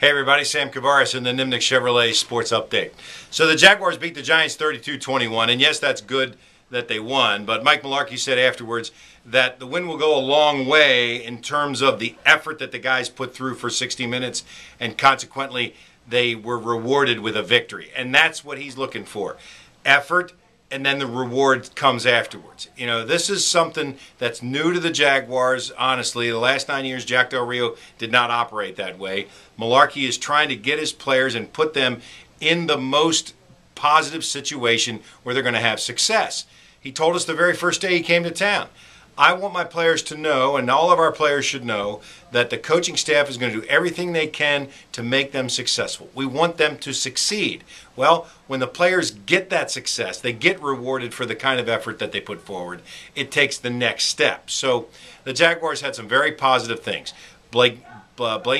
Hey everybody, Sam Kavaris in the Nimnik Chevrolet Sports Update. So the Jaguars beat the Giants 32-21, and yes, that's good that they won, but Mike Mularkey said afterwards that the win will go a long way in terms of the effort that the guys put through for 60 minutes, and consequently they were rewarded with a victory. And that's what he's looking for. Effort, and then the reward comes afterwards. You know, this is something that's new to the Jaguars, honestly. The last 9 years, Jack Del Rio did not operate that way. Mularkey is trying to get his players and put them in the most positive situation where they're going to have success. He told us the very first day he came to town, I want my players to know, and all of our players should know, that the coaching staff is going to do everything they can to make them successful. We want them to succeed. Well, when the players get that success, they get rewarded for the kind of effort that they put forward. It takes the next step. So the Jaguars had some very positive things. Blaine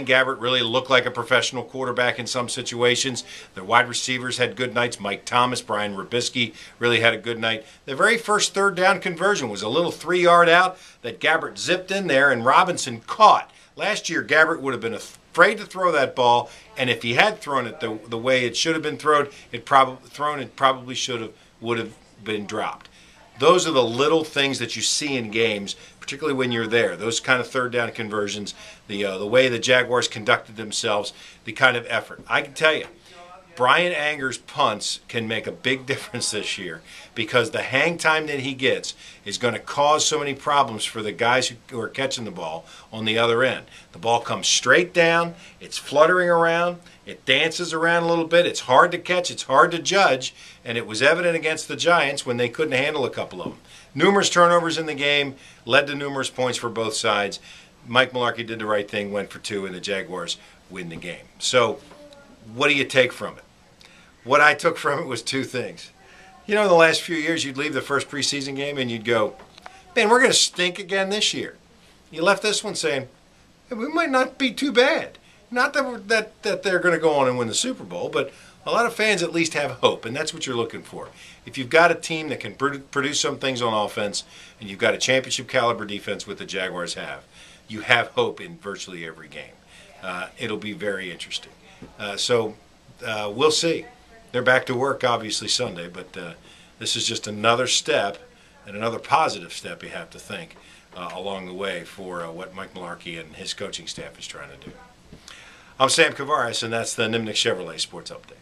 Gabbert really looked like a professional quarterback in some situations. Their wide receivers had good nights. Mike Thomas, Brian Rubisky really had a good night. The very first third down conversion was a little 3-yard out that Gabbert zipped in there and Robinson caught. Last year, Gabbert would have been afraid to throw that ball, and if he had thrown it the way it should have been thrown, it probably would have been dropped. Those are the little things that you see in games, particularly when you're there. Those kind of third down conversions, the way the Jaguars conducted themselves, the kind of effort. I can tell you, Brian Anger's punts can make a big difference this year because the hang time that he gets is going to cause so many problems for the guys who are catching the ball on the other end. The ball comes straight down, it's fluttering around, it dances around a little bit, it's hard to catch, it's hard to judge, and it was evident against the Giants when they couldn't handle a couple of them. Numerous turnovers in the game led to numerous points for both sides. Mike Mularkey did the right thing, went for 2, and the Jaguars win the game. So what do you take from it? What I took from it was 2 things. You know, in the last few years, you'd leave the first preseason game and you'd go, man, we're going to stink again this year. You left this one saying, hey, we might not be too bad. Not that they're going to go on and win the Super Bowl, but a lot of fans at least have hope, and that's what you're looking for. If you've got a team that can produce some things on offense and you've got a championship caliber defense what the Jaguars have, you have hope in virtually every game. It'll be very interesting. So we'll see. They're back to work, obviously, Sunday, but this is just another step and another positive step you have to think along the way for what Mike Mularkey and his coaching staff is trying to do. I'm Sam Kavaris, and that's the Nimnik Chevrolet Sports Update.